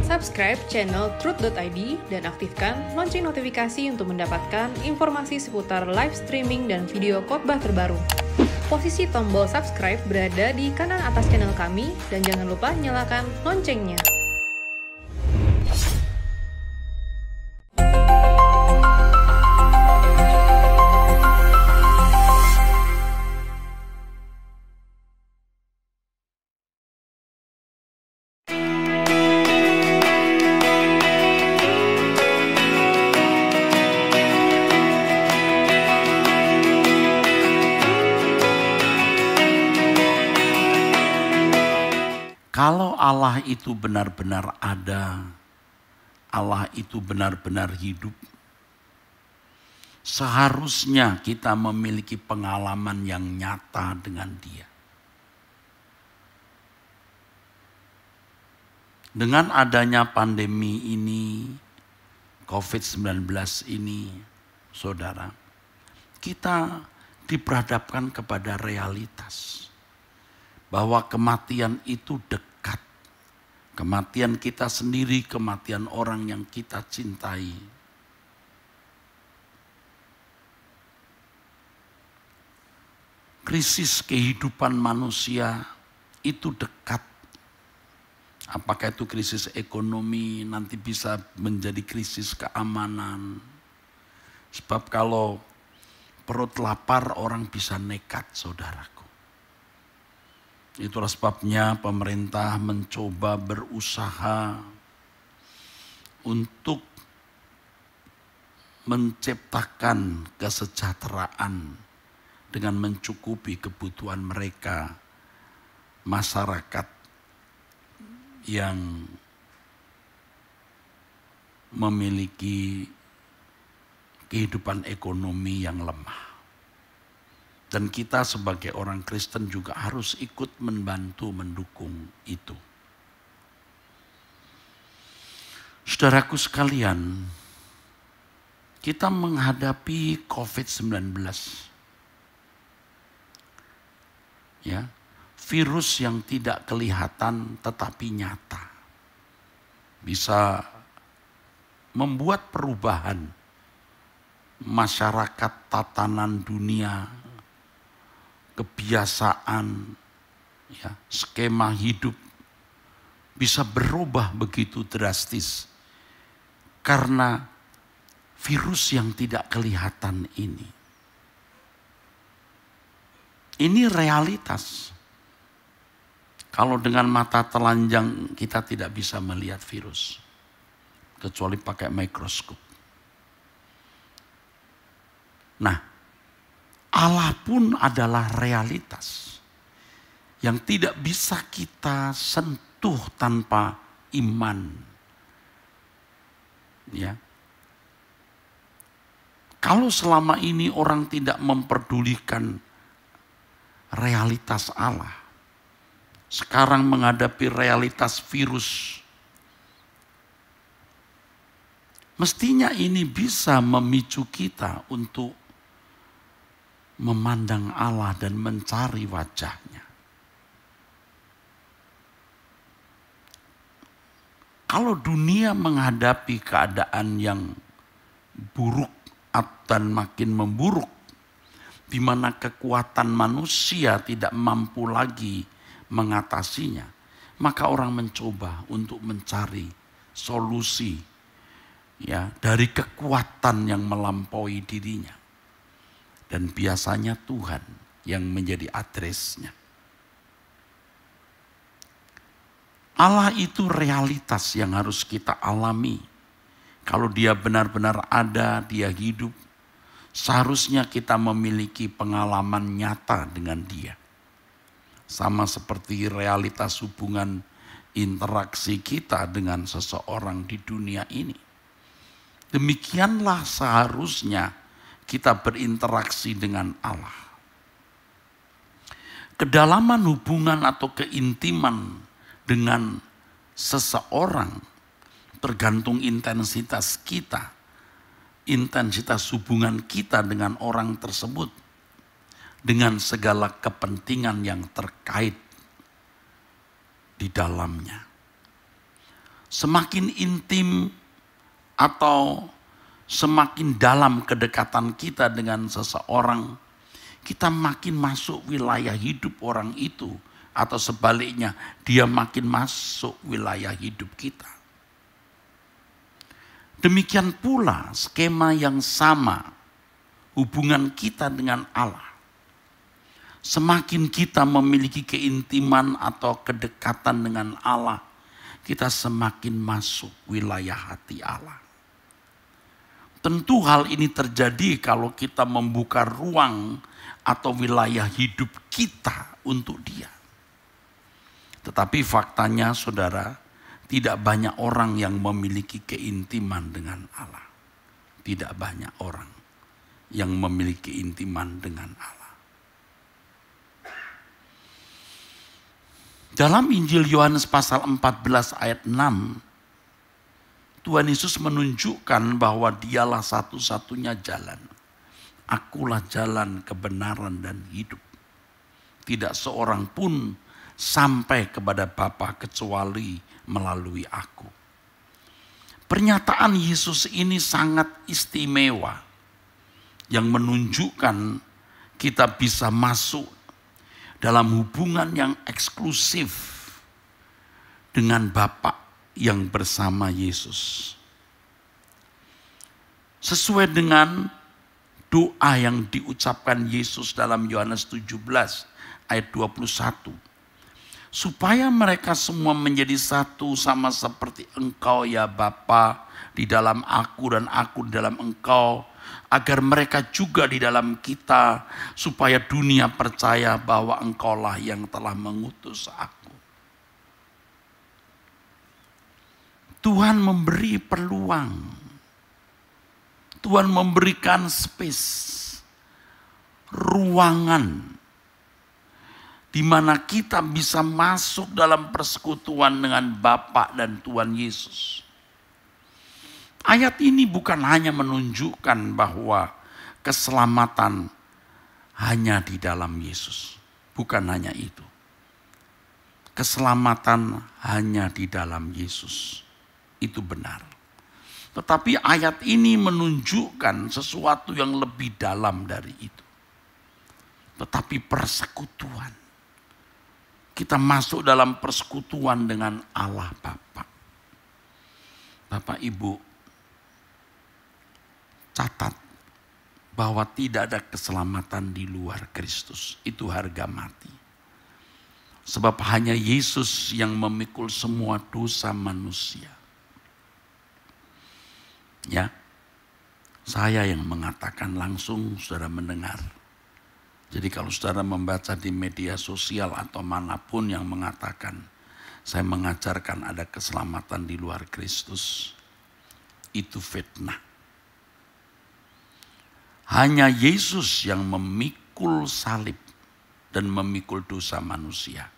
Subscribe channel Truth.id dan aktifkan lonceng notifikasi untuk mendapatkan informasi seputar live streaming dan video khotbah terbaru. Posisi tombol subscribe berada di kanan atas channel kami dan jangan lupa nyalakan loncengnya. Kalau Allah itu benar-benar ada, Allah itu benar-benar hidup, seharusnya kita memiliki pengalaman yang nyata dengan Dia. Dengan adanya pandemi ini, COVID-19 ini, saudara, kita diperhadapkan kepada realitas bahwa kematian itu dekat. Kematian kita sendiri, kematian orang yang kita cintai. Krisis kehidupan manusia itu dekat. Apakah itu krisis ekonomi, nanti bisa menjadi krisis keamanan. Sebab kalau perut lapar orang bisa nekat, saudaraku. Itulah sebabnya pemerintah mencoba berusaha untuk menciptakan kesejahteraan dengan mencukupi kebutuhan mereka, masyarakat yang memiliki kehidupan ekonomi yang lemah. Dan kita sebagai orang Kristen juga harus ikut membantu, mendukung itu. Saudaraku sekalian, kita menghadapi COVID-19. Ya, virus yang tidak kelihatan tetapi nyata. Bisa membuat perubahan masyarakat, tatanan dunia, kebiasaan, ya, skema hidup bisa berubah begitu drastis karena virus yang tidak kelihatan ini. Ini realitas. Kalau dengan mata telanjang kita tidak bisa melihat virus, kecuali pakai mikroskop. Nah, Allah pun adalah realitas yang tidak bisa kita sentuh tanpa iman. Ya. Kalau selama ini orang tidak memperdulikan realitas Allah, sekarang menghadapi realitas virus, mestinya ini bisa memicu kita untuk memandang Allah dan mencari wajahnya. Kalau dunia menghadapi keadaan yang buruk dan makin memburuk, di mana kekuatan manusia tidak mampu lagi mengatasinya, maka orang mencoba untuk mencari solusi, ya, dari kekuatan yang melampaui dirinya. Dan biasanya Tuhan yang menjadi adresnya. Allah itu realitas yang harus kita alami. Kalau Dia benar-benar ada, Dia hidup, seharusnya kita memiliki pengalaman nyata dengan Dia. Sama seperti realitas hubungan interaksi kita dengan seseorang di dunia ini. Demikianlah seharusnya kita berinteraksi dengan Allah. Kedalaman hubungan atau keintiman dengan seseorang tergantung intensitas kita, intensitas hubungan kita dengan orang tersebut, dengan segala kepentingan yang terkait di dalamnya. semakin intim atau semakin dalam kedekatan kita dengan seseorang, kita makin masuk wilayah hidup orang itu. Atau sebaliknya, dia makin masuk wilayah hidup kita. Demikian pula skema yang sama hubungan kita dengan Allah. Semakin kita memiliki keintiman atau kedekatan dengan Allah, kita semakin masuk wilayah hati Allah. Tentu hal ini terjadi kalau kita membuka ruang atau wilayah hidup kita untuk Dia. Tetapi faktanya, saudara, tidak banyak orang yang memiliki keintiman dengan Allah. Tidak banyak orang yang memiliki keintiman dengan Allah. Dalam Injil Yohanes pasal 14 ayat 6, Tuhan Yesus menunjukkan bahwa Dialah satu-satunya jalan. Akulah jalan, kebenaran, dan hidup. Tidak seorang pun sampai kepada Bapa kecuali melalui aku. Pernyataan Yesus ini sangat istimewa, yang menunjukkan kita bisa masuk dalam hubungan yang eksklusif dengan Bapa yang bersama Yesus. Sesuai dengan doa yang diucapkan Yesus dalam Yohanes 17 ayat 21. Supaya mereka semua menjadi satu sama seperti Engkau ya Bapa di dalam aku dan aku di dalam Engkau. Agar mereka juga di dalam kita, supaya dunia percaya bahwa Engkaulah yang telah mengutus aku. Tuhan memberi peluang. Tuhan memberikan space, ruangan, di mana kita bisa masuk dalam persekutuan dengan Bapa dan Tuhan Yesus. Ayat ini bukan hanya menunjukkan bahwa keselamatan hanya di dalam Yesus. Bukan hanya itu. Keselamatan hanya di dalam Yesus. Itu benar. Tetapi ayat ini menunjukkan sesuatu yang lebih dalam dari itu. Tetapi persekutuan. Kita masuk dalam persekutuan dengan Allah Bapa. Bapak Ibu, catat bahwa tidak ada keselamatan di luar Kristus. Itu harga mati. Sebab hanya Yesus yang memikul semua dosa manusia. Ya, saya yang mengatakan langsung, saudara mendengar. Jadi kalau saudara membaca di media sosial atau manapun yang mengatakan, saya mengajarkan ada keselamatan di luar Kristus, itu fitnah. Hanya Yesus yang memikul salib dan memikul dosa manusia.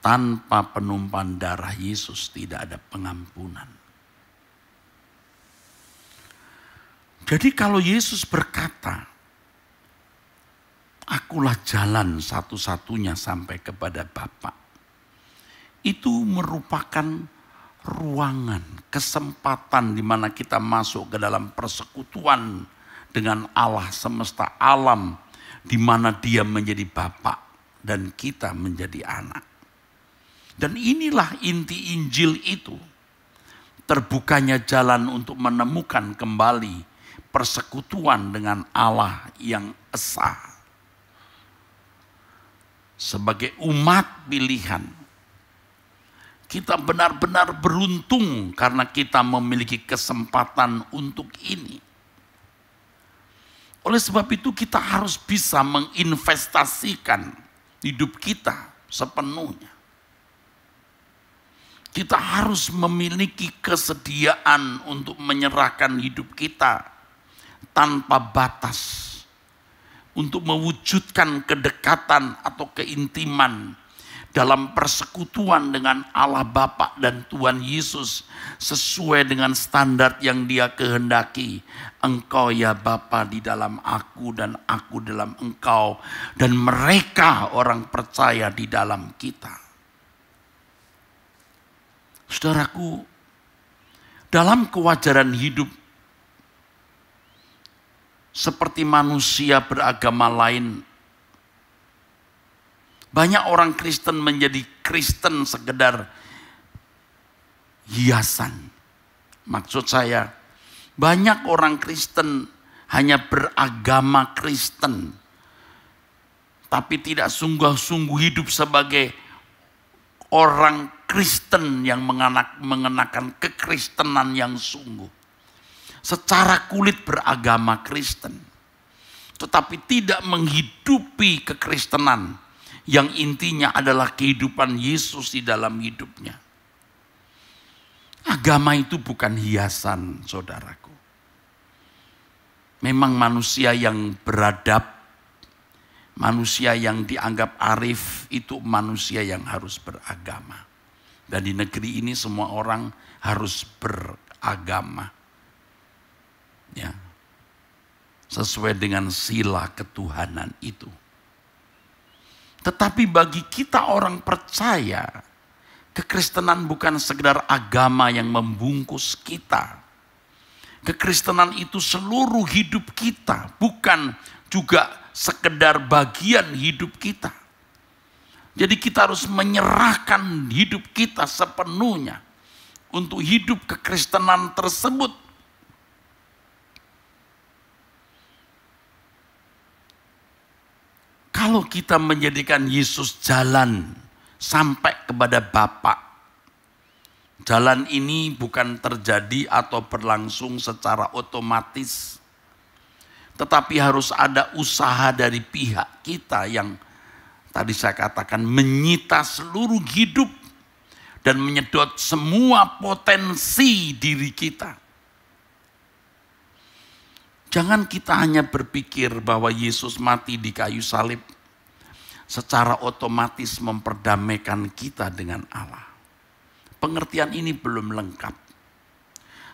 Tanpa penumpahan darah Yesus tidak ada pengampunan. Jadi kalau Yesus berkata, akulah jalan satu-satunya sampai kepada Bapa, itu merupakan ruangan, kesempatan di mana kita masuk ke dalam persekutuan dengan Allah semesta alam, di mana Dia menjadi Bapa dan kita menjadi anak. Dan inilah inti Injil itu. Terbukanya jalan untuk menemukan kembali persekutuan dengan Allah yang esa. Sebagai umat pilihan, kita benar-benar beruntung karena kita memiliki kesempatan untuk ini. Oleh sebab itu kita harus bisa menginvestasikan hidup kita sepenuhnya. Kita harus memiliki kesediaan untuk menyerahkan hidup kita tanpa batas. Untuk mewujudkan kedekatan atau keintiman dalam persekutuan dengan Allah Bapa dan Tuhan Yesus sesuai dengan standar yang Dia kehendaki. Engkau ya Bapa di dalam aku dan aku dalam Engkau, dan mereka orang percaya di dalam kita. Saudaraku, dalam kewajaran hidup seperti manusia beragama lain, banyak orang Kristen menjadi Kristen sekedar hiasan. Maksud saya, banyak orang Kristen hanya beragama Kristen, tapi tidak sungguh-sungguh hidup sebagai orang Kristen yang mengenakan kekristenan yang sungguh. Secara kulit beragama Kristen, tetapi tidak menghidupi kekristenan yang intinya adalah kehidupan Yesus di dalam hidupnya. Agama itu bukan hiasan, saudaraku. Memang manusia yang beradab, manusia yang dianggap arif, itu manusia yang harus beragama. Dan di negeri ini semua orang harus beragama. Ya. Sesuai dengan sila ketuhanan itu. Tetapi bagi kita orang percaya, kekristenan bukan sekedar agama yang membungkus kita. Kekristenan itu seluruh hidup kita, bukan juga sekedar bagian hidup kita. Jadi kita harus menyerahkan hidup kita sepenuhnya untuk hidup kekristenan tersebut. Kalau kita menjadikan Yesus jalan sampai kepada Bapa, jalan ini bukan terjadi atau berlangsung secara otomatis, tetapi harus ada usaha dari pihak kita yang tadi saya katakan menyita seluruh hidup dan menyedot semua potensi diri kita. Jangan kita hanya berpikir bahwa Yesus mati di kayu salib secara otomatis memperdamaikan kita dengan Allah. Pengertian ini belum lengkap.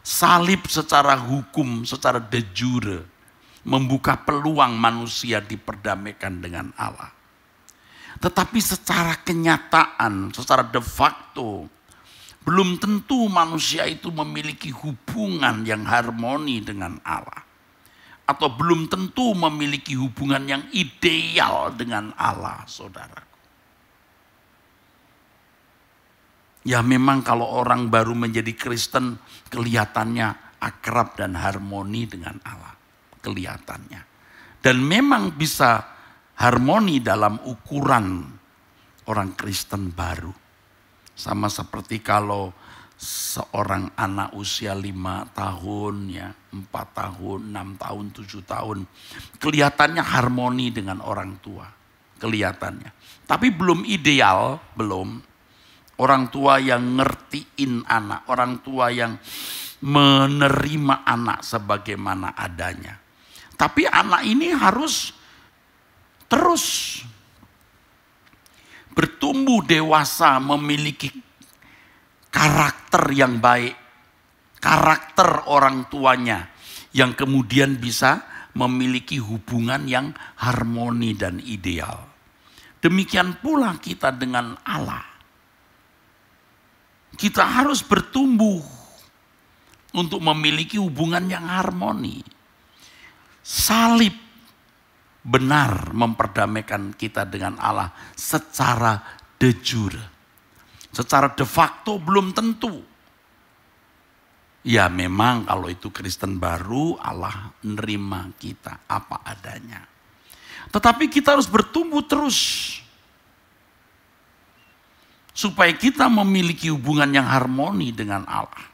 Salib secara hukum, secara de jure, membuka peluang manusia diperdamaikan dengan Allah. Tetapi secara kenyataan, secara de facto, belum tentu manusia itu memiliki hubungan yang harmoni dengan Allah. Atau belum tentu memiliki hubungan yang ideal dengan Allah, saudaraku. Ya memang kalau orang baru menjadi Kristen, kelihatannya akrab dan harmoni dengan Allah. Kelihatannya. Dan memang bisa harmoni dalam ukuran orang Kristen baru. Sama seperti kalau seorang anak usia 5 tahun, ya, 4 tahun, 6 tahun, 7 tahun. Kelihatannya harmoni dengan orang tua. Kelihatannya. Tapi belum ideal, belum. Orang tua yang ngertiin anak. Orang tua yang menerima anak sebagaimana adanya. Tapi anak ini harus terus bertumbuh dewasa, memiliki karakter yang baik, karakter orang tuanya yang kemudian bisa memiliki hubungan yang harmoni dan ideal. Demikian pula kita dengan Allah. Kita harus bertumbuh untuk memiliki hubungan yang harmoni. Salib benar memperdamaikan kita dengan Allah secara de jure. Secara de facto belum tentu. Ya memang kalau itu Kristen baru, Allah menerima kita apa adanya. Tetapi kita harus bertumbuh terus. Supaya kita memiliki hubungan yang harmoni dengan Allah.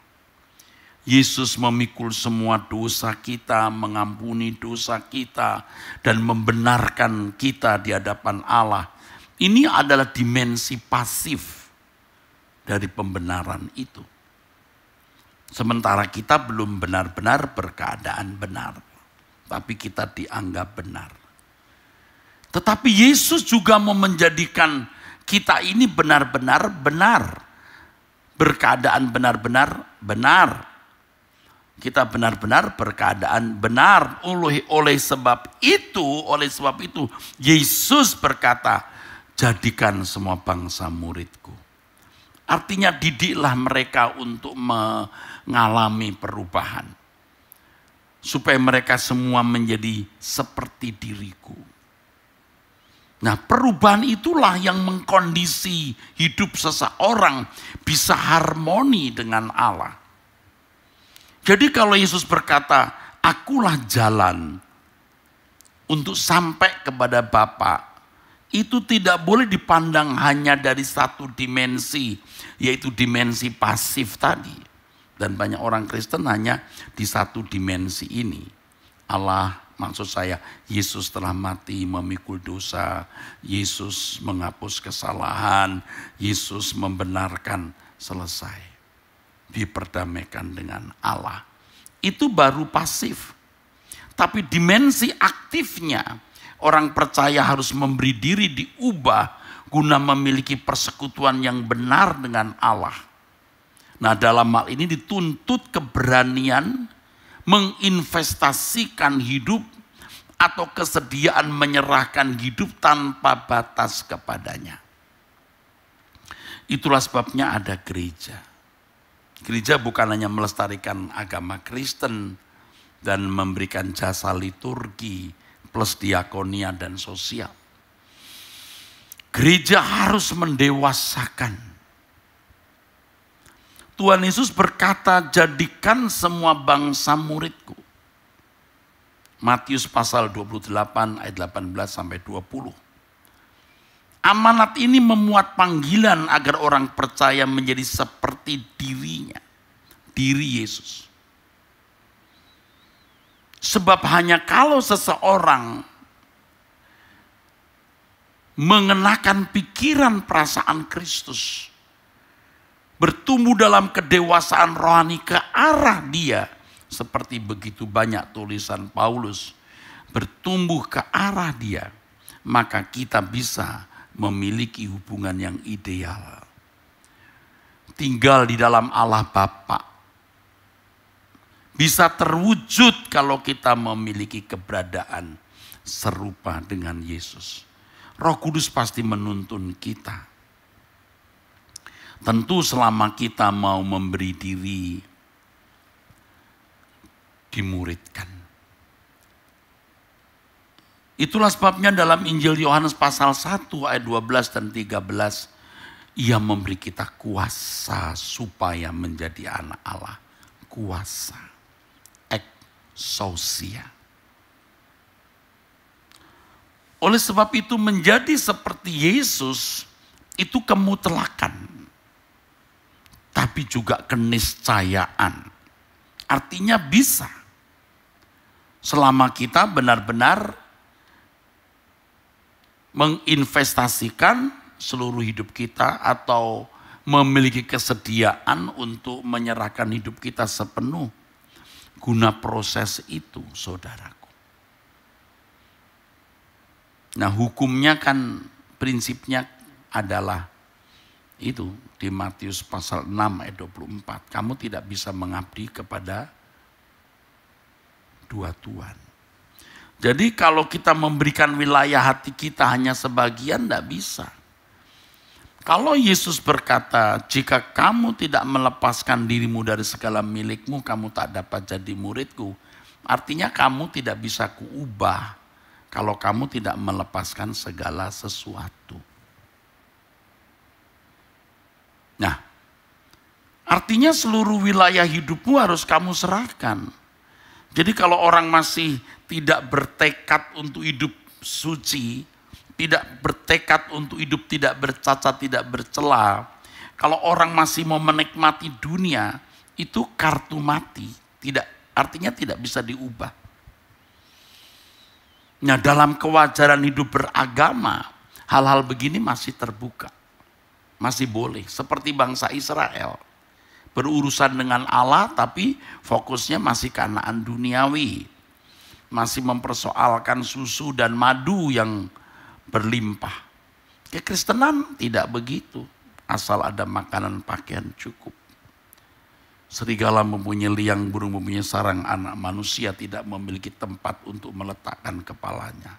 Yesus memikul semua dosa kita, mengampuni dosa kita, dan membenarkan kita di hadapan Allah. Ini adalah dimensi pasif dari pembenaran itu. Sementara kita belum benar-benar berkeadaan benar. Tapi kita dianggap benar. Tetapi Yesus juga mau menjadikan kita ini benar-benar benar. Berkeadaan benar-benar benar. Kita benar-benar berkeadaan benar. Oleh sebab itu Yesus berkata, jadikan semua bangsa muridku. Artinya didiklah mereka untuk mengalami perubahan. Supaya mereka semua menjadi seperti diriku. Nah, perubahan itulah yang mengkondisi hidup seseorang bisa harmoni dengan Allah. Jadi kalau Yesus berkata, akulah jalan untuk sampai kepada Bapa, itu tidak boleh dipandang hanya dari satu dimensi, yaitu dimensi pasif tadi. Dan banyak orang Kristen hanya di satu dimensi ini. Allah, maksud saya, Yesus telah mati memikul dosa, Yesus menghapus kesalahan, Yesus membenarkan, selesai. Diperdamaikan dengan Allah. Itu baru pasif. Tapi dimensi aktifnya, orang percaya harus memberi diri diubah guna memiliki persekutuan yang benar dengan Allah. Nah, dalam hal ini dituntut keberanian menginvestasikan hidup atau kesediaan menyerahkan hidup tanpa batas kepadanya. Itulah sebabnya ada gereja. Gereja bukan hanya melestarikan agama Kristen dan memberikan jasa liturgi plus diakonia dan sosial. Gereja harus mendewasakan. Tuhan Yesus berkata, jadikan semua bangsa muridku. Matius pasal 28 ayat 18 sampai 20. Amanat ini memuat panggilan agar orang percaya menjadi seperti dirinya, diri Yesus. Sebab hanya kalau seseorang mengenakan pikiran perasaan Kristus, bertumbuh dalam kedewasaan rohani ke arah dia, seperti begitu banyak tulisan Paulus, bertumbuh ke arah dia, maka kita bisa memiliki hubungan yang ideal. Tinggal di dalam Allah Bapa. Bisa terwujud kalau kita memiliki keberadaan serupa dengan Yesus. Roh Kudus pasti menuntun kita. Tentu selama kita mau memberi diri dimuridkan. Itulah sebabnya dalam Injil Yohanes pasal 1 ayat 12 dan 13. Ia memberi kita kuasa supaya menjadi anak Allah. Kuasa. Exousia. Oleh sebab itu menjadi seperti Yesus itu kemutlakan. Tapi juga keniscayaan. Artinya bisa. Selama kita benar-benar menginvestasikan seluruh hidup kita atau memiliki kesediaan untuk menyerahkan hidup kita sepenuh guna proses itu, saudaraku. Nah, hukumnya kan prinsipnya adalah itu di Matius pasal 6 ayat 24. Kamu tidak bisa mengabdi kepada dua tuan. Jadi kalau kita memberikan wilayah hati kita hanya sebagian, tidak bisa. Kalau Yesus berkata, jika kamu tidak melepaskan dirimu dari segala milikmu, kamu tak dapat jadi muridku. Artinya kamu tidak bisa kuubah kalau kamu tidak melepaskan segala sesuatu. Nah, artinya seluruh wilayah hidupmu harus kamu serahkan. Jadi kalau orang masih tidak bertekad untuk hidup suci, tidak bertekad untuk hidup tidak bercacat, tidak bercela. Kalau orang masih mau menikmati dunia, itu kartu mati. Artinya tidak bisa diubah. Nah, dalam kewajaran hidup beragama, hal-hal begini masih terbuka. Masih boleh, seperti bangsa Israel. Berurusan dengan Allah tapi fokusnya masih kanaan duniawi. Masih mempersoalkan susu dan madu yang berlimpah. Kekristenan tidak begitu. Asal ada makanan pakaian cukup. Serigala mempunyai liang, burung mempunyai sarang, anak manusia tidak memiliki tempat untuk meletakkan kepalanya.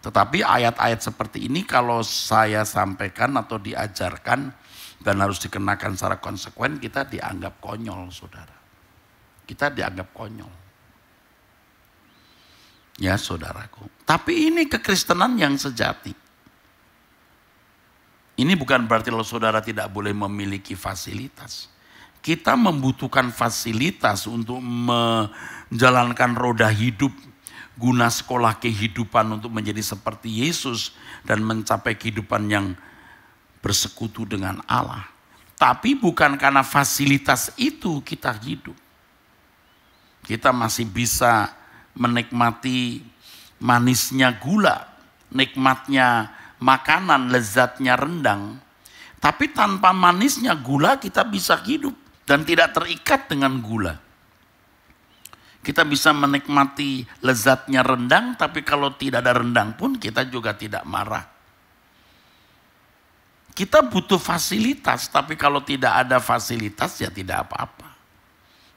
Tetapi ayat-ayat seperti ini kalau saya sampaikan atau diajarkan, dan harus dikenakan secara konsekuen, kita dianggap konyol, saudara. Kita dianggap konyol. Ya saudaraku. Tapi ini kekristenan yang sejati. Ini bukan berarti kalau saudara tidak boleh memiliki fasilitas. Kita membutuhkan fasilitas untuk menjalankan roda hidup, guna sekolah kehidupan untuk menjadi seperti Yesus dan mencapai kehidupan yang bersekutu dengan Allah. Tapi bukan karena fasilitas itu kita hidup. Kita masih bisa menikmati manisnya gula, nikmatnya makanan, lezatnya rendang. Tapi tanpa manisnya gula kita bisa hidup dan tidak terikat dengan gula. Kita bisa menikmati lezatnya rendang, tapi kalau tidak ada rendang pun kita juga tidak marah. Kita butuh fasilitas, tapi kalau tidak ada fasilitas ya tidak apa-apa.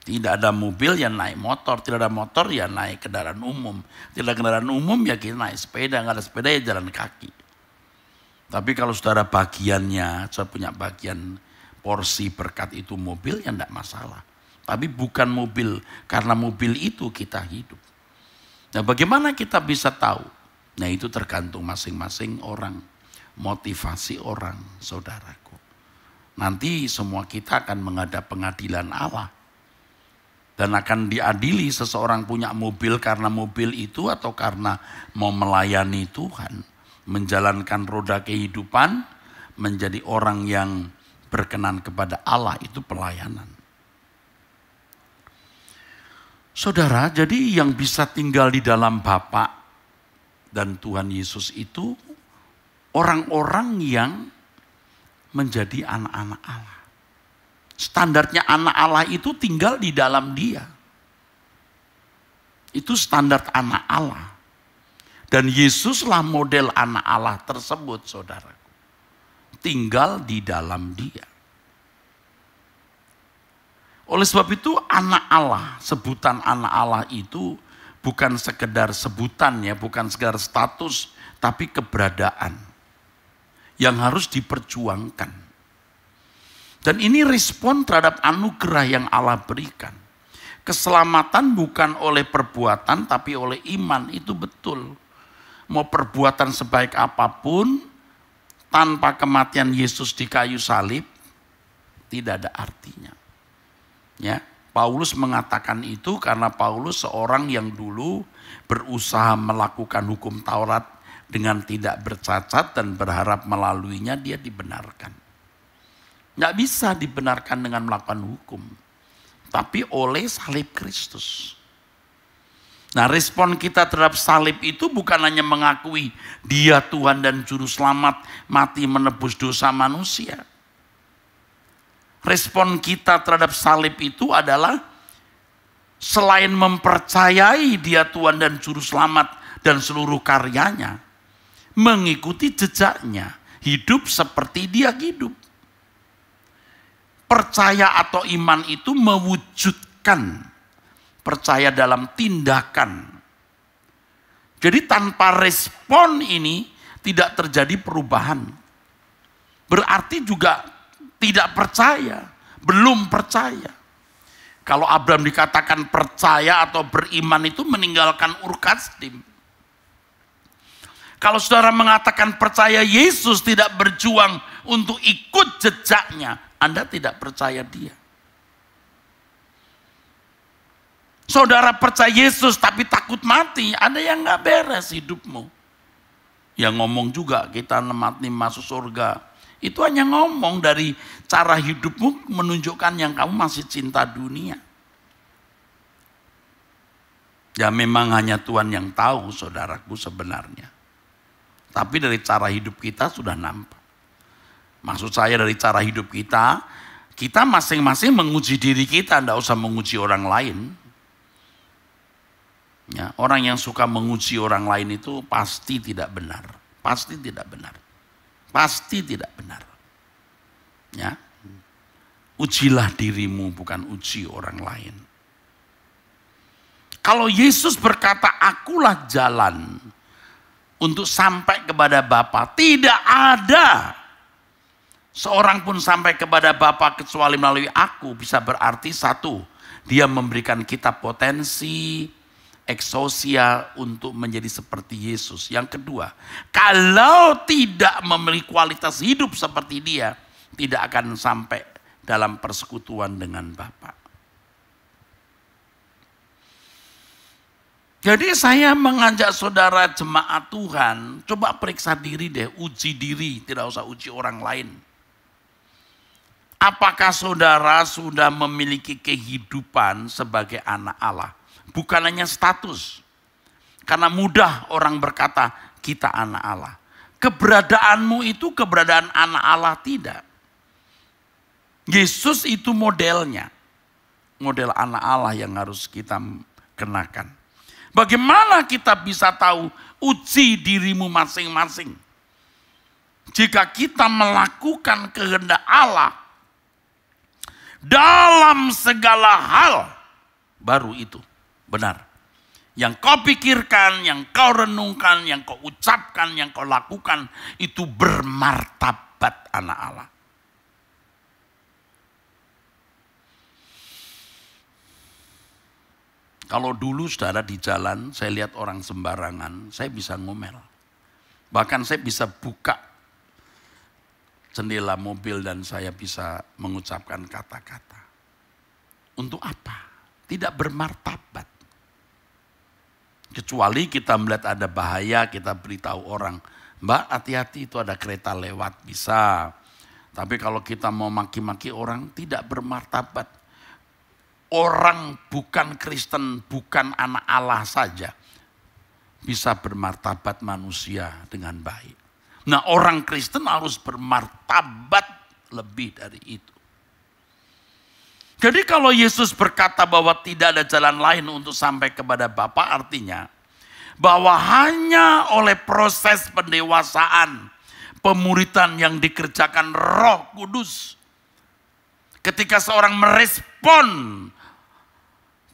Tidak ada mobil ya naik motor, tidak ada motor ya naik kendaraan umum. Tidak ada kendaraan umum ya kita naik sepeda, nggak ada sepeda ya jalan kaki. Tapi kalau saudara bagiannya, saya punya bagian porsi berkat itu mobil ya enggak masalah. Tapi bukan mobil, karena mobil itu kita hidup. Nah bagaimana kita bisa tahu? Nah itu tergantung masing-masing orang. Motivasi orang, saudaraku. Nanti semua kita akan menghadap pengadilan Allah. Dan akan diadili seseorang punya mobil karena mobil itu atau karena mau melayani Tuhan. Menjalankan roda kehidupan, menjadi orang yang berkenan kepada Allah, itu pelayanan. Saudara, jadi yang bisa tinggal di dalam Bapa dan Tuhan Yesus itu orang-orang yang menjadi anak-anak Allah. Standarnya anak Allah itu tinggal di dalam Dia. Itu standar anak Allah. Dan Yesuslah model anak Allah tersebut, saudaraku. Tinggal di dalam Dia. Oleh sebab itu anak Allah, sebutan anak Allah itu bukan sekedar sebutan ya, bukan sekedar status, tapi keberadaan yang harus diperjuangkan. Dan ini respon terhadap anugerah yang Allah berikan. Keselamatan bukan oleh perbuatan tapi oleh iman, itu betul. Mau perbuatan sebaik apapun, tanpa kematian Yesus di kayu salib, tidak ada artinya. Ya, Paulus mengatakan itu karena Paulus seorang yang dulu berusaha melakukan hukum Taurat dengan tidak bercacat dan berharap melaluinya dia dibenarkan. Nggak bisa dibenarkan dengan melakukan hukum, tapi oleh salib Kristus. Nah respon kita terhadap salib itu bukan hanya mengakui Dia Tuhan dan Juru Selamat mati menebus dosa manusia. Respon kita terhadap salib itu adalah selain mempercayai Dia Tuhan dan Juru Selamat dan seluruh karyanya, mengikuti jejaknya, hidup seperti Dia hidup. Percaya atau iman itu mewujudkan percaya dalam tindakan. Jadi tanpa respon ini tidak terjadi perubahan. Berarti juga tidak percaya, belum percaya. Kalau Abraham dikatakan percaya atau beriman itu meninggalkan Ur Kasdim. Kalau saudara mengatakan percaya Yesus tidak berjuang untuk ikut jejaknya, Anda tidak percaya Dia. Saudara percaya Yesus tapi takut mati, ada yang gak beres hidupmu. Yang ngomong juga kita mati masuk surga. Itu hanya ngomong dari cara hidupmu menunjukkan yang kamu masih cinta dunia. Ya memang hanya Tuhan yang tahu saudaraku sebenarnya. Tapi dari cara hidup kita sudah nampak. Maksud saya dari cara hidup kita masing-masing menguji diri kita, tidak usah menguji orang lain. Ya, orang yang suka menguji orang lain itu pasti tidak benar. Pasti tidak benar. Pasti tidak benar. Ya. Ujilah dirimu, bukan uji orang lain. Kalau Yesus berkata, akulah jalan untuk sampai kepada Bapa, tidak ada seorang pun sampai kepada Bapa kecuali melalui aku, bisa berarti satu, dia memberikan kita potensi eksosia untuk menjadi seperti Yesus. Yang kedua, kalau tidak memiliki kualitas hidup seperti dia, tidak akan sampai dalam persekutuan dengan Bapa. Jadi saya mengajak saudara jemaat Tuhan, coba periksa diri deh, uji diri, tidak usah uji orang lain. Apakah saudara sudah memiliki kehidupan sebagai anak Allah? Bukan hanya status. Karena mudah orang berkata, kita anak Allah. Keberadaanmu itu keberadaan anak Allah, tidak. Yesus itu modelnya. Model anak Allah yang harus kita kenakan. Bagaimana kita bisa tahu? Uji dirimu masing-masing. Jika kita melakukan kehendak Allah dalam segala hal, baru itu benar. Yang kau pikirkan, yang kau renungkan, yang kau ucapkan, yang kau lakukan, itu bermartabat anak Allah. Kalau dulu saudara di jalan, saya lihat orang sembarangan, saya bisa ngomel. Bahkan saya bisa buka jendela mobil dan saya bisa mengucapkan kata-kata. Untuk apa? Tidak bermartabat. Kecuali kita melihat ada bahaya, kita beritahu orang, Mbak hati-hati itu ada kereta lewat, bisa. Tapi kalau kita mau maki-maki orang, tidak bermartabat. Orang bukan Kristen, bukan anak Allah saja bisa bermartabat manusia dengan baik. Nah, orang Kristen harus bermartabat lebih dari itu. Jadi kalau Yesus berkata bahwa tidak ada jalan lain untuk sampai kepada Bapa, artinya bahwa hanya oleh proses pendewasaan, pemuritan yang dikerjakan Roh Kudus, ketika seorang merespon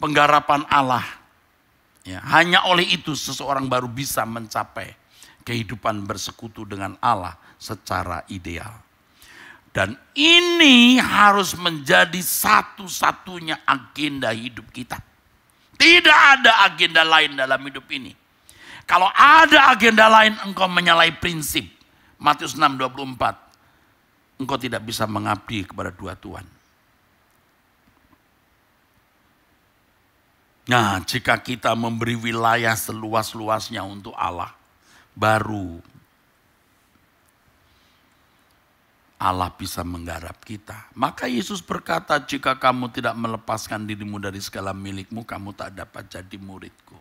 penggarapan Allah, ya, hanya oleh itu seseorang baru bisa mencapai kehidupan bersekutu dengan Allah secara ideal. Dan ini harus menjadi satu-satunya agenda hidup kita. Tidak ada agenda lain dalam hidup ini. Kalau ada agenda lain, engkau menyalahi prinsip. Matius 6:24. Engkau tidak bisa mengabdi kepada dua Tuhan. Nah, jika kita memberi wilayah seluas-luasnya untuk Allah, baru Allah bisa menggarap kita. Maka Yesus berkata, jika kamu tidak melepaskan dirimu dari segala milikmu, kamu tak dapat jadi muridku.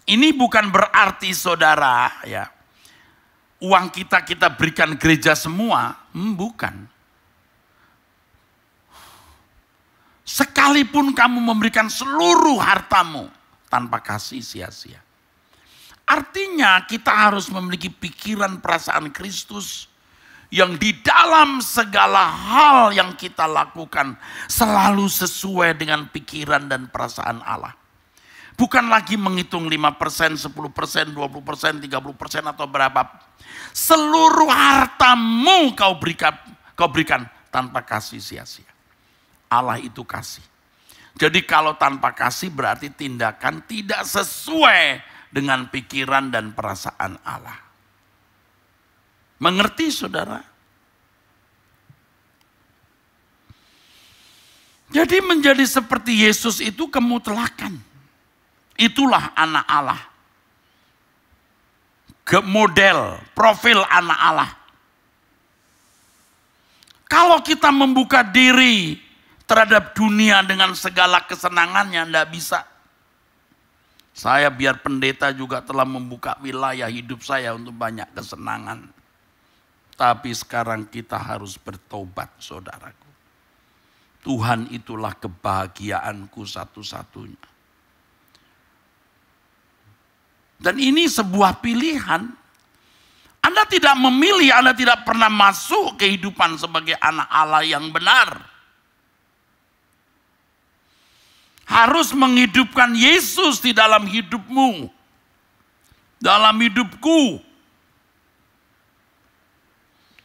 Ini bukan berarti saudara, ya, uang kita berikan gereja semua, bukan. Sekalipun kamu memberikan seluruh hartamu, tanpa kasih sia-sia. Artinya kita harus memiliki pikiran perasaan Kristus, yang di dalam segala hal yang kita lakukan selalu sesuai dengan pikiran dan perasaan Allah. Bukan lagi menghitung 5%, 10%, 20%, 30% atau berapa. Seluruh hartamu kau berikan tanpa kasih sia-sia. Allah itu kasih. Jadi kalau tanpa kasih berarti tindakan tidak sesuai dengan pikiran dan perasaan Allah. Mengerti saudara? Jadi menjadi seperti Yesus itu kemutlakan. Itulah anak Allah. Model, profil anak Allah. Kalau kita membuka diri terhadap dunia dengan segala kesenangannya, tidak bisa. Saya biar pendeta juga telah membuka wilayah hidup saya untuk banyak kesenangan. Tapi sekarang kita harus bertobat, saudaraku. Tuhan itulah kebahagiaanku satu-satunya. Dan ini sebuah pilihan. Anda tidak memilih, Anda tidak pernah masuk kehidupan sebagai anak Allah yang benar. Harus menghidupkan Yesus di dalam hidupmu. Dalam hidupku.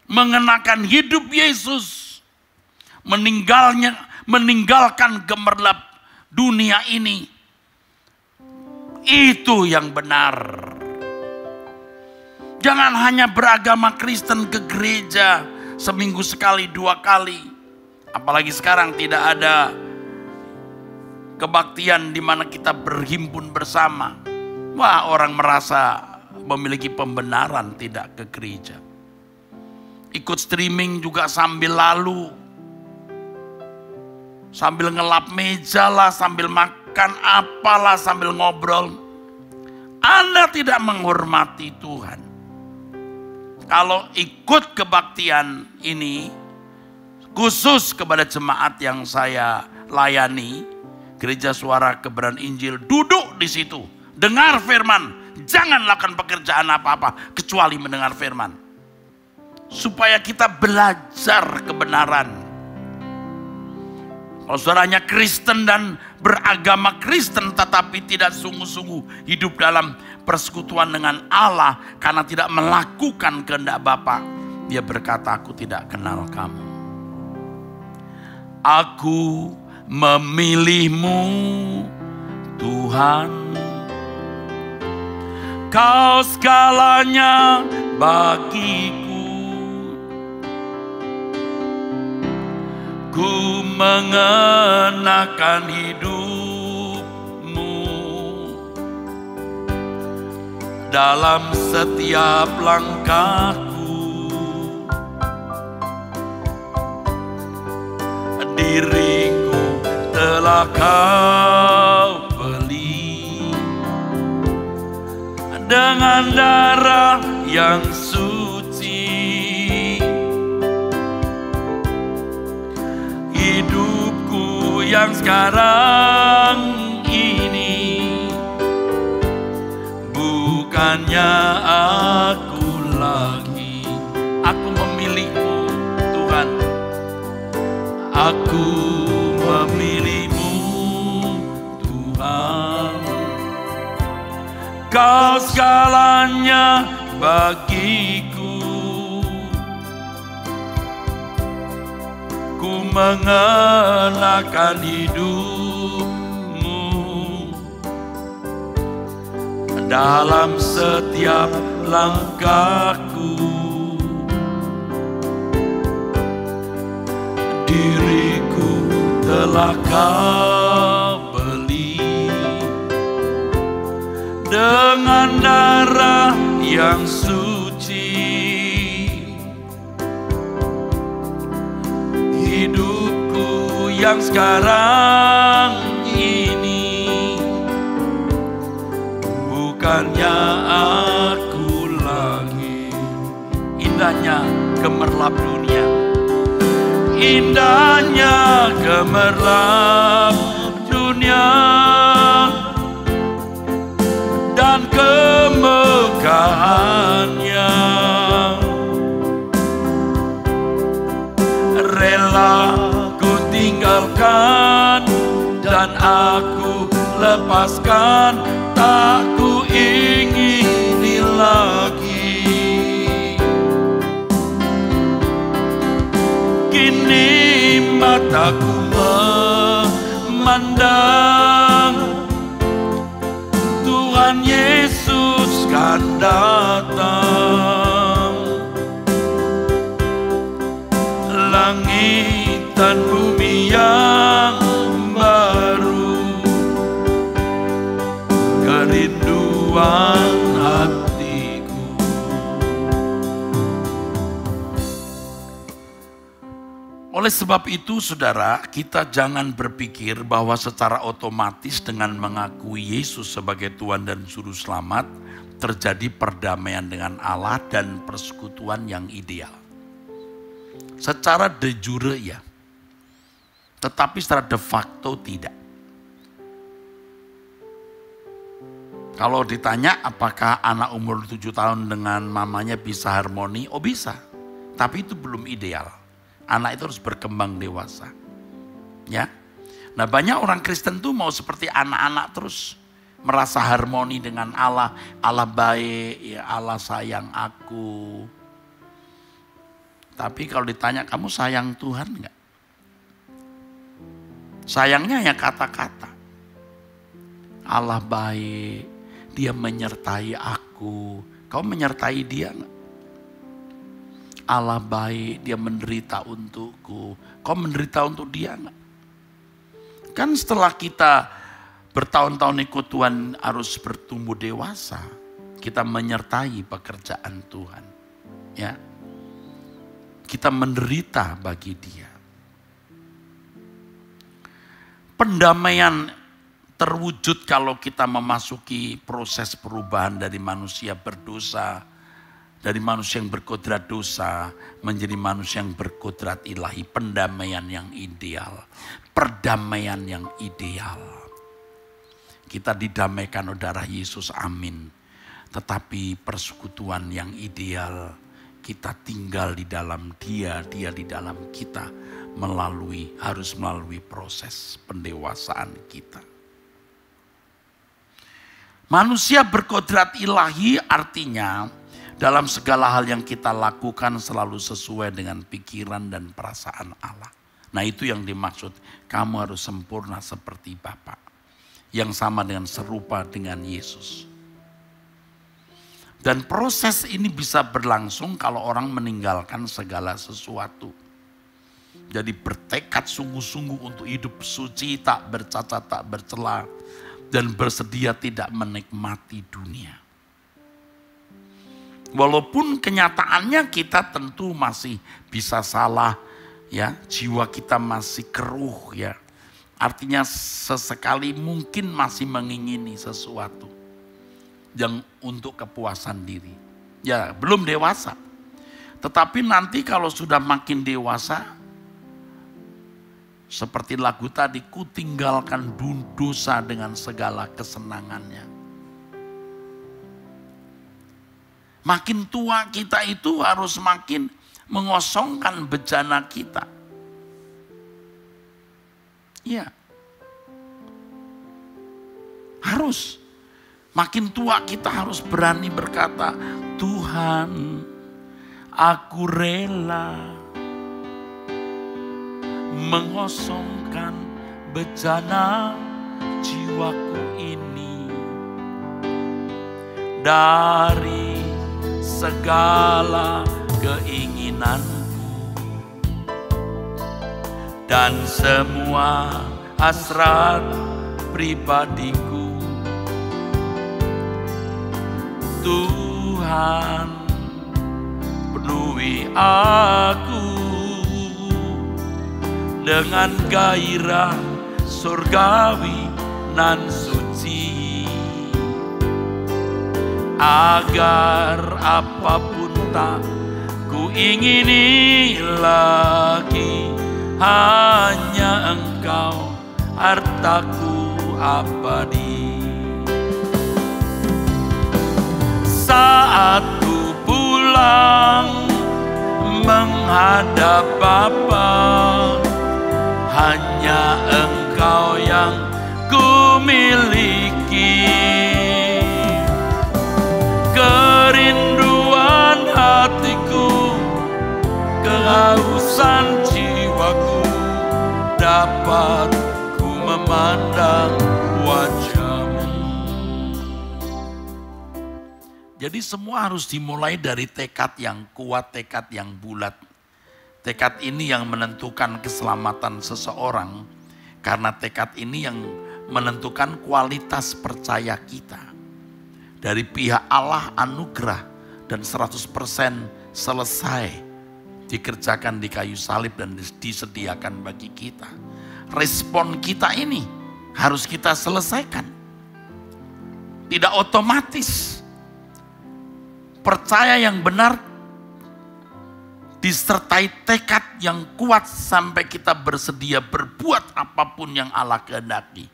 mengenakan hidup Yesus, meninggalkan gemerlap dunia ini. Itu yang benar. Jangan hanya beragama Kristen ke gereja seminggu sekali, 2 kali. Apalagi sekarang tidak ada kebaktian di mana kita berhimpun bersama. Wah, orang merasa memiliki pembenaran tidak ke gereja. Ikut streaming juga sambil lalu. Sambil ngelap meja lah, sambil makan apalah, sambil ngobrol. Anda tidak menghormati Tuhan. Kalau ikut kebaktian ini, khusus kepada jemaat yang saya layani, Gereja Suara Kebenaran Injil, duduk di situ, dengar firman, jangan lakukan pekerjaan apa-apa kecuali mendengar firman. Supaya kita belajar kebenaran. Kalau saudaranya Kristen dan beragama Kristen tetapi tidak sungguh-sungguh hidup dalam persekutuan dengan Allah karena tidak melakukan kehendak Bapa, dia berkata, aku tidak kenal kamu. Aku memilihmu Tuhan, kau segalanya bagiku. Ku mengenakan hidupmu dalam setiap langkahku. Diriku telah kau beli dengan darah yang suci. Hidupku yang sekarang ini bukannya aku lagi. Aku memilihmu Tuhan. Aku memilihmu Tuhan. Kau segalanya bagiku. Ku mengenakan hidupmu dalam setiap langkahku. Diriku telah kau beli dengan darah yang suci. Hidupku yang sekarang ini bukannya aku lagi. Indahnya gemerlap dunia, indahnya gemerlap dunia dan kemegahannya. Rela ku tinggalkan dan aku lepaskan, tak ku ingini lagi. Kini mataku memandang Tuhan Yesus kan datang. Langit dan bumi yang baru, kerinduan hatiku. Oleh sebab itu saudara, kita jangan berpikir bahwa secara otomatis dengan mengakui Yesus sebagai Tuhan dan Juru Selamat terjadi perdamaian dengan Allah dan persekutuan yang ideal. Secara de jure ya, tetapi secara de facto tidak. Kalau ditanya apakah anak umur 7 tahun dengan mamanya bisa harmoni, oh bisa. Tapi itu belum ideal. Anak itu harus berkembang dewasa. Ya. Nah, banyak orang Kristen tuh mau seperti anak-anak terus. Merasa harmoni dengan Allah. Allah baik, ya Allah sayang aku. Tapi kalau ditanya, kamu sayang Tuhan enggak? Sayangnya ya kata-kata. Allah baik, Dia menyertai aku. Kau menyertai Dia enggak? Allah baik, Dia menderita untukku. Kau menderita untuk Dia enggak? Kan setelah kita bertahun-tahun ikut Tuhan harus bertumbuh dewasa. Kita menyertai pekerjaan Tuhan. Ya. Kita menderita bagi Dia. Pendamaian terwujud kalau kita memasuki proses perubahan dari manusia berdosa, dari manusia yang berkodrat dosa menjadi manusia yang berkodrat ilahi. Pendamaian yang ideal, perdamaian yang ideal. Kita didamaikan oleh darah Yesus, amin. Tetapi persekutuan yang ideal, kita tinggal di dalam Dia, Dia di dalam kita, harus melalui proses pendewasaan kita. Manusia berkodrat ilahi artinya dalam segala hal yang kita lakukan selalu sesuai dengan pikiran dan perasaan Allah. Nah, itu yang dimaksud, kamu harus sempurna seperti Bapa, yang sama dengan serupa dengan Yesus. Dan proses ini bisa berlangsung kalau orang meninggalkan segala sesuatu. Jadi bertekad sungguh-sungguh untuk hidup suci, tak bercacat, tak bercela, dan bersedia tidak menikmati dunia. Walaupun kenyataannya kita tentu masih bisa salah, ya, jiwa kita masih keruh, ya. Artinya sesekali mungkin masih mengingini sesuatu yang untuk kepuasan diri. Ya, belum dewasa. Tetapi nanti kalau sudah makin dewasa, seperti lagu tadi, ku tinggalkan dosa dengan segala kesenangannya. Makin tua kita itu harus makin mengosongkan bejana kita. Iya. Harus. Makin tua kita harus berani berkata, Tuhan, aku rela mengosongkan bejana jiwaku ini dari segala keinginanku dan semua hasrat pribadiku. Tuhan, penuhi aku dengan gairah surgawi nan suci, agar apapun tak ku ingini lagi, hanya Engkau hartaku abadi. Saat ku pulang menghadap Bapa, hanya Engkau yang ku miliki. Kerinduan hatiku, kehausan jiwaku, dapat ku memandang wajah-Mu. Jadi semua harus dimulai dari tekad yang kuat, tekad yang bulat. Tekad ini yang menentukan keselamatan seseorang, karena tekad ini yang menentukan kualitas percaya kita. Dari pihak Allah anugerah dan 100% selesai dikerjakan di kayu salib dan disediakan bagi kita. Respon kita ini harus kita selesaikan. Tidak otomatis. Percaya yang benar disertai tekad yang kuat sampai kita bersedia berbuat apapun yang Allah kehendaki.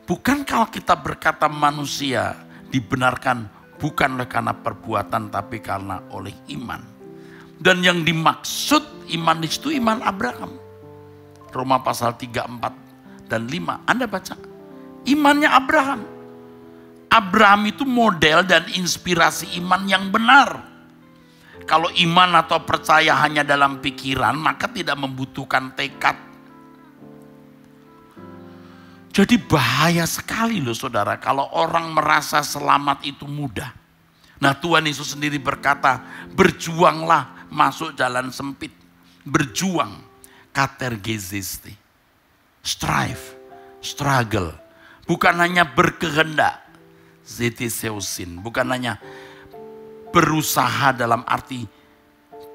Bukan kalau kita berkata manusia dibenarkan bukan karena perbuatan tapi karena oleh iman. Dan yang dimaksud iman di situ iman Abraham. Roma pasal 3, 4 dan 5. Anda baca. Imannya Abraham. Abraham itu model dan inspirasi iman yang benar. Kalau iman atau percaya hanya dalam pikiran, maka tidak membutuhkan tekad. Jadi bahaya sekali loh saudara, kalau orang merasa selamat itu mudah. Nah Tuhan Yesus sendiri berkata, berjuanglah masuk jalan sempit. Berjuang, katergezeste. Strive, struggle. Bukan hanya berkehendak, zetiseusin. Bukan hanya berusaha dalam arti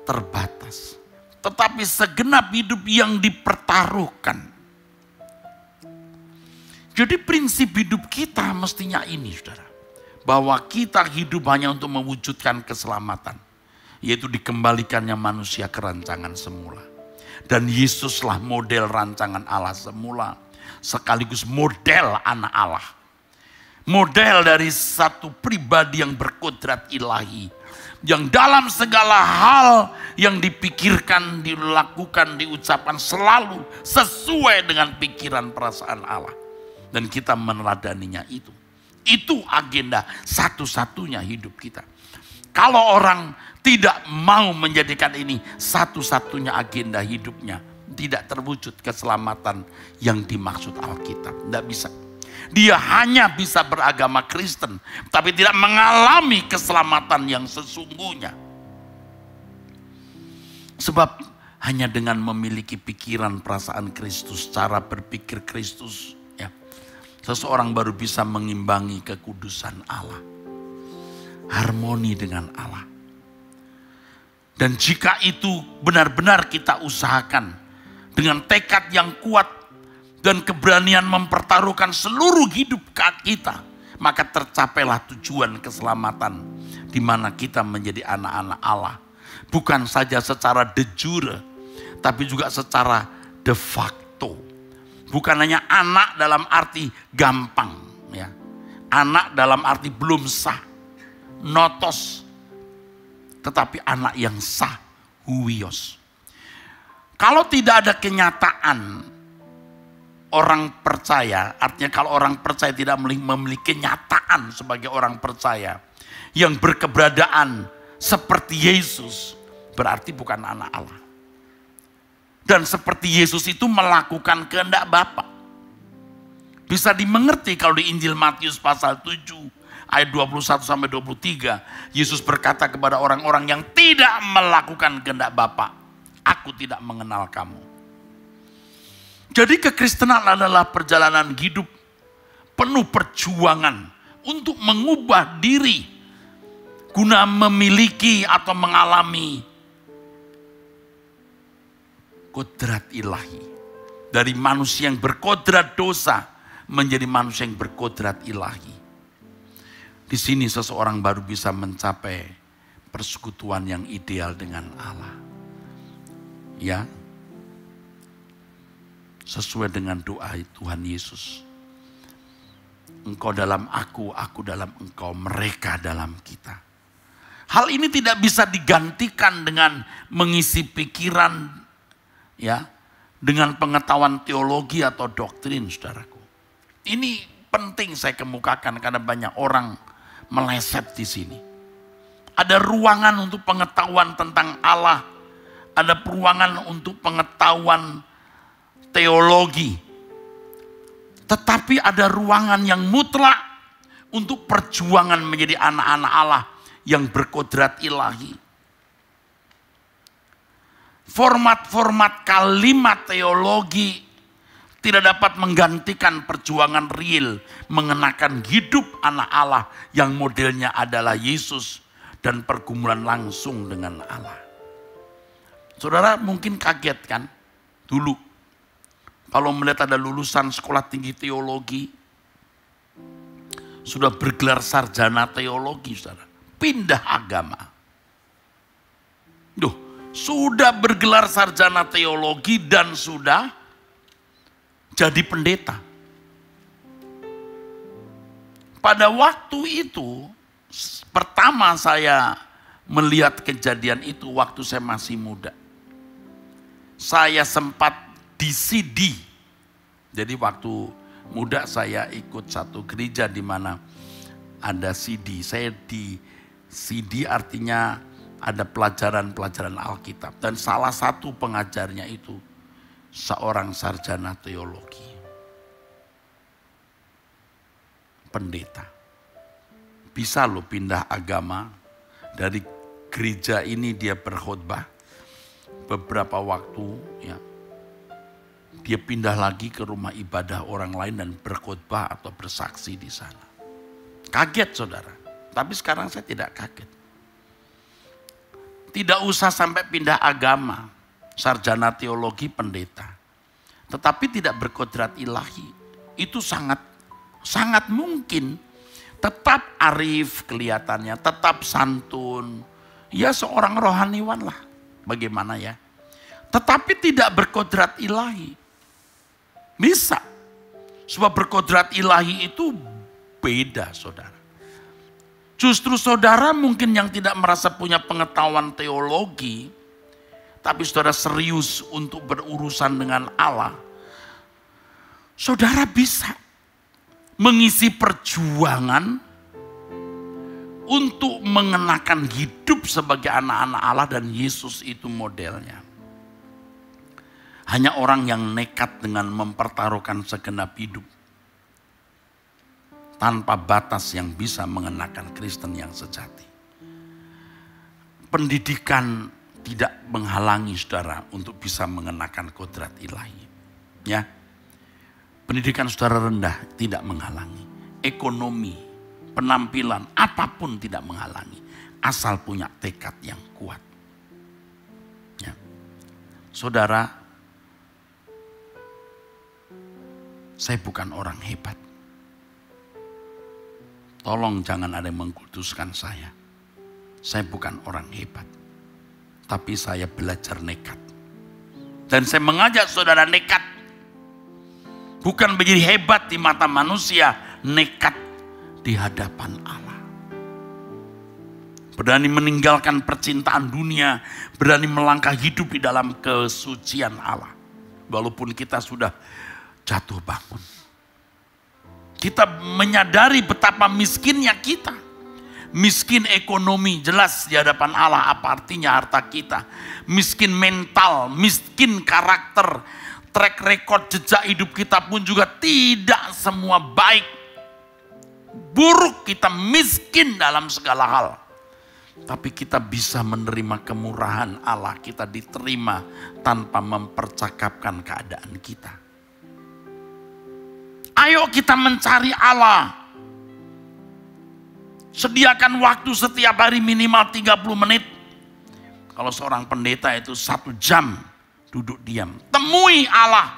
terbatas. Tetapi segenap hidup yang dipertaruhkan. Jadi prinsip hidup kita mestinya ini saudara. Bahwa kita hidup hanya untuk mewujudkan keselamatan. Yaitu dikembalikannya manusia ke rancangan semula. Dan Yesuslah model rancangan Allah semula. Sekaligus model anak Allah. Model dari satu pribadi yang berkodrat ilahi. Yang dalam segala hal yang dipikirkan, dilakukan, diucapkan selalu sesuai dengan pikiran perasaan Allah. Dan kita meneladaninya itu. Itu agenda satu-satunya hidup kita. Kalau orang tidak mau menjadikan ini satu-satunya agenda hidupnya, tidak terwujud keselamatan yang dimaksud Alkitab. Tidak bisa. Dia hanya bisa beragama Kristen, tapi tidak mengalami keselamatan yang sesungguhnya. Sebab hanya dengan memiliki pikiran perasaan Kristus, cara berpikir Kristus, seseorang baru bisa mengimbangi kekudusan Allah. Harmoni dengan Allah. Dan jika itu benar-benar kita usahakan dengan tekad yang kuat dan keberanian mempertaruhkan seluruh hidup kita, maka tercapailah tujuan keselamatan di mana kita menjadi anak-anak Allah. Bukan saja secara de jure, tapi juga secara de facto. Bukan hanya anak dalam arti gampang, ya. Anak dalam arti belum sah, notos, tetapi anak yang sah, huios. Kalau tidak ada kenyataan orang percaya, artinya kalau orang percaya tidak memiliki kenyataan sebagai orang percaya yang berkeberadaan seperti Yesus, berarti bukan anak Allah. Dan seperti Yesus itu melakukan kehendak Bapa. Bisa dimengerti kalau di Injil Matius pasal 7 ayat 21-23. Yesus berkata kepada orang-orang yang tidak melakukan kehendak Bapa, aku tidak mengenal kamu. Jadi kekristenan adalah perjalanan hidup penuh perjuangan untuk mengubah diri guna memiliki atau mengalami kodrat ilahi. Dari manusia yang berkodrat dosa menjadi manusia yang berkodrat ilahi. Di sini seseorang baru bisa mencapai persekutuan yang ideal dengan Allah. Ya. Sesuai dengan doa Tuhan Yesus. Engkau dalam aku dalam engkau, mereka dalam kita. Hal ini tidak bisa digantikan dengan mengisi pikiran, ya, dengan pengetahuan teologi atau doktrin, saudaraku. Ini penting saya kemukakan karena banyak orang meleset di sini. Ada ruangan untuk pengetahuan tentang Allah, ada ruangan untuk pengetahuan teologi. Tetapi ada ruangan yang mutlak untuk perjuangan menjadi anak-anak Allah yang berkodrat ilahi. Format-format kalimat teologi tidak dapat menggantikan perjuangan real mengenakan hidup anak Allah yang modelnya adalah Yesus dan pergumulan langsung dengan Allah. Saudara mungkin kaget kan dulu kalau melihat ada lulusan sekolah tinggi teologi sudah bergelar sarjana teologi, saudara, pindah agama. Sudah bergelar sarjana teologi dan sudah jadi pendeta. Pada waktu itu, pertama saya melihat kejadian itu waktu saya masih muda. Saya sempat di CD. Jadi waktu muda saya ikut satu gereja di mana ada CD. Saya di CD artinya ada pelajaran-pelajaran Alkitab. Dan salah satu pengajarnya itu seorang sarjana teologi. Pendeta. Bisa loh pindah agama. Dari gereja ini dia berkhotbah beberapa waktu, ya. Dia pindah lagi ke rumah ibadah orang lain dan berkhotbah atau bersaksi di sana. Kaget saudara. Tapi sekarang saya tidak kaget. Tidak usah sampai pindah agama. Sarjana teologi, pendeta. Tetapi tidak berkodrat ilahi. Itu sangat mungkin. Tetap arif kelihatannya. Tetap santun. Ya seorang rohaniwan lah. Bagaimana ya. Tetapi tidak berkodrat ilahi. Bisa. Sebab berkodrat ilahi itu beda saudara. Justru saudara mungkin yang tidak merasa punya pengetahuan teologi, tapi saudara serius untuk berurusan dengan Allah, saudara bisa mengisi perjuangan untuk mengenakan hidup sebagai anak-anak Allah dan Yesus itu modelnya. Hanya orang yang nekat dengan mempertaruhkan segenap hidup tanpa batas yang bisa mengenakan Kristen yang sejati. Pendidikan tidak menghalangi saudara untuk bisa mengenakan kodrat ilahi. Ya. Pendidikan saudara rendah tidak menghalangi. Ekonomi, penampilan, apapun tidak menghalangi. Asal punya tekad yang kuat. Ya. Saudara, saya bukan orang hebat. Tolong jangan ada yang mengkultuskan saya. Saya bukan orang hebat. Tapi saya belajar nekat. Dan saya mengajak saudara nekat. Bukan menjadi hebat di mata manusia. Nekat di hadapan Allah. Berani meninggalkan percintaan dunia. Berani melangkah hidup di dalam kesucian Allah. Walaupun kita sudah jatuh bangun. Kita menyadari betapa miskinnya kita. Miskin ekonomi, jelas di hadapan Allah apa artinya harta kita. Miskin mental, miskin karakter, track record jejak hidup kita pun juga tidak semua baik. Buruk, kita miskin dalam segala hal. Tapi kita bisa menerima kemurahan Allah, kita diterima tanpa mempercakapkan keadaan kita. Ayo kita mencari Allah. Sediakan waktu setiap hari minimal 30 menit. Kalau seorang pendeta itu 1 jam duduk diam. Temui Allah.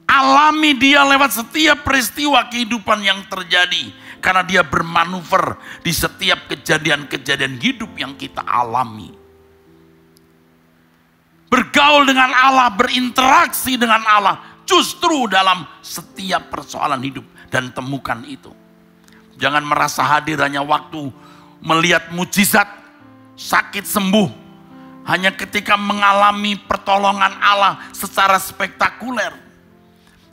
Alami dia lewat setiap peristiwa kehidupan yang terjadi. Karena dia bermanuver di setiap kejadian-kejadian hidup yang kita alami. Bergaul dengan Allah, berinteraksi dengan Allah. Justru dalam setiap persoalan hidup. Dan temukan itu. Jangan merasa hadir hanya waktu melihat mujizat, sakit sembuh. Hanya ketika mengalami pertolongan Allah secara spektakuler.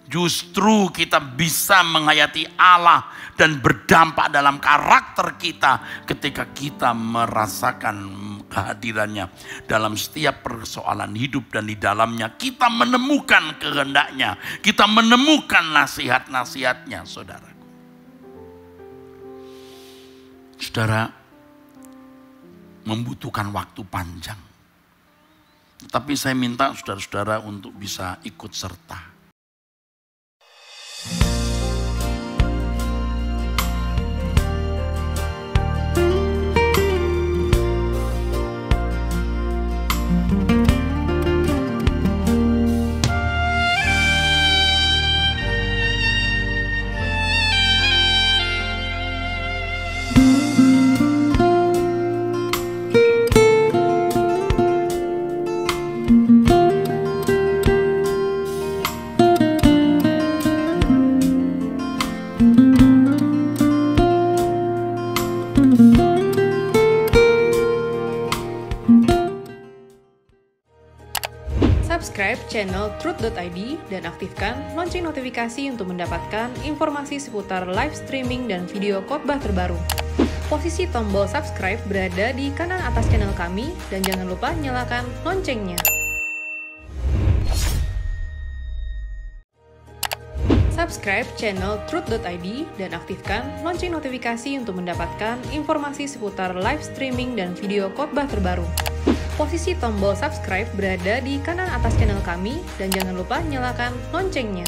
Justru kita bisa menghayati Allah dan berdampak dalam karakter kita ketika kita merasakan kehadirannya dalam setiap persoalan hidup dan di dalamnya kita menemukan kehendaknya, kita menemukan nasihat-nasihatnya, saudaraku. Saudara, membutuhkan waktu panjang. Tapi saya minta saudara-saudara untuk bisa ikut serta. Subscribe channel Truth.id dan aktifkan lonceng notifikasi untuk mendapatkan informasi seputar live streaming dan video khotbah terbaru. Posisi tombol subscribe berada di kanan atas channel kami dan jangan lupa nyalakan loncengnya. Subscribe channel Truth.id dan aktifkan lonceng notifikasi untuk mendapatkan informasi seputar live streaming dan video khotbah terbaru. Posisi tombol subscribe berada di kanan atas channel kami dan jangan lupa nyalakan loncengnya.